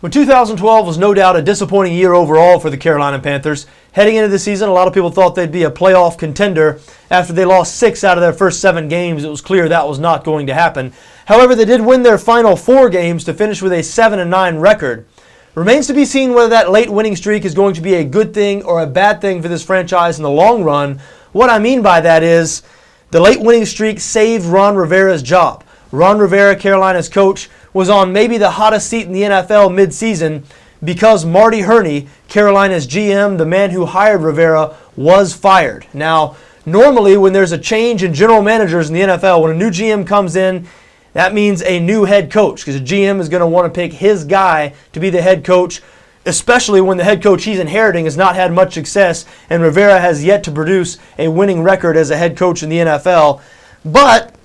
Well, 2012 was no doubt a disappointing year overall for the Carolina Panthers. Heading into the season, a lot of people thought they'd be a playoff contender. After they lost 6 out of their first 7 games, it was clear that was not going to happen. However, they did win their final 4 games to finish with a 7-9 record. Remains to be seen whether that late winning streak is going to be a good thing or a bad thing for this franchise in the long run. What I mean by that is the late winning streak saved Ron Rivera's job. Ron Rivera, Carolina's coach, was on maybe the hottest seat in the NFL midseason because Marty Hurney, Carolina's GM, the man who hired Rivera, was fired. Now, normally when there's a change in general managers in the NFL, when a new GM comes in, that means a new head coach because the GM is going to want to pick his guy to be the head coach, especially when the head coach he's inheriting has not had much success and Rivera has yet to produce a winning record as a head coach in the NFL. But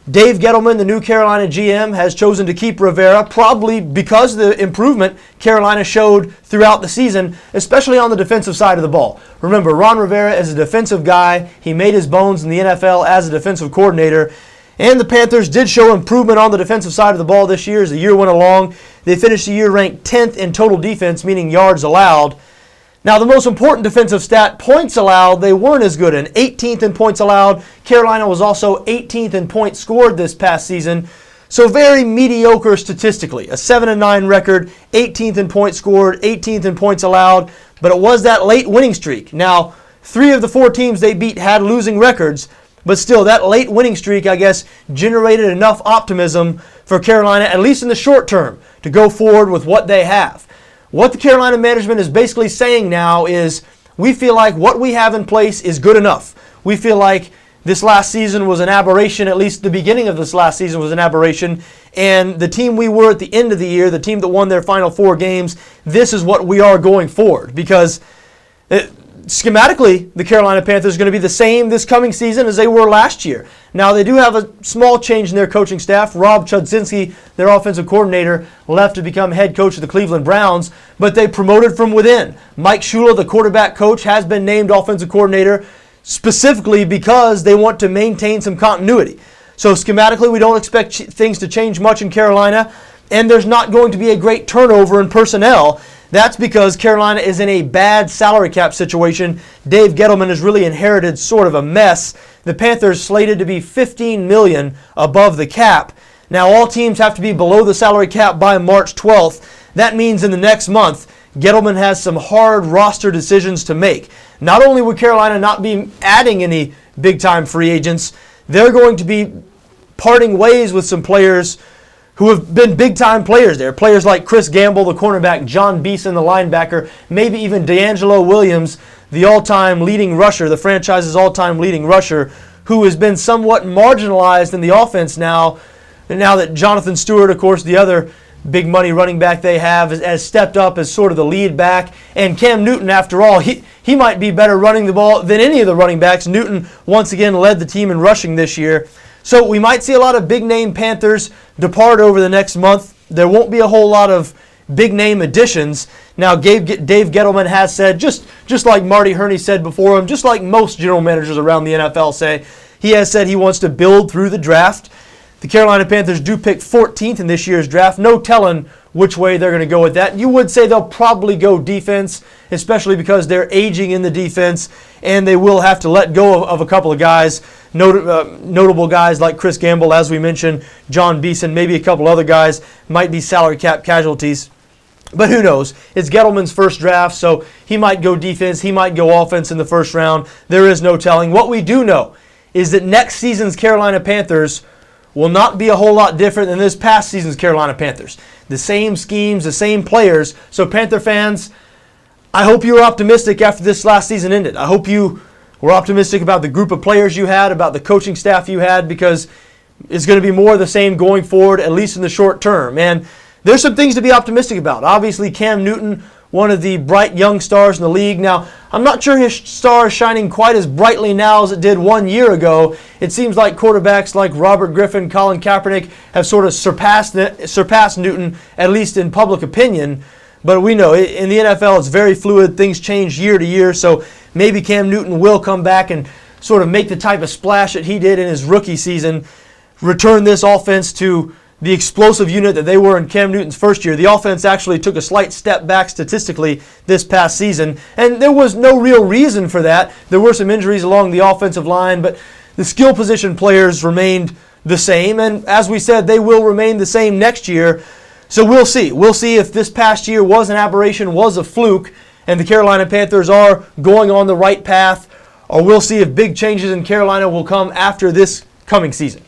Dave Gettleman, the new Carolina GM, has chosen to keep Rivera, probably because of the improvement Carolina showed throughout the season, especially on the defensive side of the ball. Remember, Ron Rivera is a defensive guy. He made his bones in the NFL as a defensive coordinator. And the Panthers did show improvement on the defensive side of the ball this year as the year went along. They finished the year ranked 10th in total defense, meaning yards allowed. Now, the most important defensive stat, points allowed, they weren't as good in. 18th in points allowed. Carolina was also 18th in points scored this past season. So very mediocre statistically. A 7-9 record, 18th in points scored, 18th in points allowed. But it was that late winning streak. Now, 3 of the 4 teams they beat had losing records. But still, that late winning streak, I guess, generated enough optimism for Carolina, at least in the short term, to go forward with what they have. What the Carolina management is basically saying now is we feel like what we have in place is good enough. We feel like this last season was an aberration, at least the beginning of this last season was an aberration, and the team we were at the end of the year, the team that won their final 4 games, this is what we are going forward because schematically, the Carolina Panthers are going to be the same this coming season as they were last year. Now, they do have a small change in their coaching staff. Rob Chudzinski, their offensive coordinator, left to become head coach of the Cleveland Browns, but they promoted from within. Mike Shula, the quarterback coach, has been named offensive coordinator specifically because they want to maintain some continuity. So schematically, we don't expect things to change much in Carolina, and there's not going to be a great turnover in personnel. That's because Carolina is in a bad salary cap situation. Dave Gettleman has really inherited sort of a mess. The Panthers slated to be $15 million above the cap. Now, all teams have to be below the salary cap by March 12th. That means in the next month, Gettleman has some hard roster decisions to make. Not only would Carolina not be adding any big-time free agents, they're going to be parting ways with some players who have been big-time players there. Players like Chris Gamble, the cornerback, John Beeson, the linebacker, maybe even DeAngelo Williams, the all-time leading rusher, the franchise's all-time leading rusher, who has been somewhat marginalized in the offense now. And now that Jonathan Stewart, of course, the other big money running back they have, has stepped up as sort of the lead back. And Cam Newton, after all, he might be better running the ball than any of the running backs. Newton once again led the team in rushing this year. So we might see a lot of big-name Panthers depart over the next month. There won't be a whole lot of big-name additions. Now, Dave Gettleman has said, just like Marty Hurney said before him, just like most general managers around the NFL say, he has said he wants to build through the draft. The Carolina Panthers do pick 14th in this year's draft. No telling which way they're going to go with that. You would say they'll probably go defense, especially because they're aging in the defense, and they will have to let go of a couple of guys, notable guys like Chris Gamble, as we mentioned, John Beeson, maybe a couple other guys might be salary cap casualties. But who knows? It's Gettleman's first draft, so he might go defense, he might go offense in the first round. There is no telling. What we do know is that next season's Carolina Panthers will not be a whole lot different than this past season's Carolina Panthers. The same schemes, the same players. So Panther fans, I hope you were optimistic after this last season ended. I hope you were optimistic about the group of players you had, about the coaching staff you had, because it's going to be more of the same going forward, at least in the short term. And there's some things to be optimistic about. Obviously, Cam Newton, one of the bright young stars in the league. Now, I'm not sure his star is shining quite as brightly now as it did 1 year ago. It seems like quarterbacks like Robert Griffin, Colin Kaepernick have sort of surpassed Newton, at least in public opinion. But we know in the NFL it's very fluid. Things change year to year. So maybe Cam Newton will come back and sort of make the type of splash that he did in his rookie season, return this offense to the explosive unit that they were in Cam Newton's first year. The offense actually took a slight step back statistically this past season, and there was no real reason for that. There were some injuries along the offensive line, but the skill position players remained the same, and as we said, they will remain the same next year. So we'll see. We'll see if this past year was an aberration, was a fluke, and the Carolina Panthers are going on the right path, or we'll see if big changes in Carolina will come after this coming season.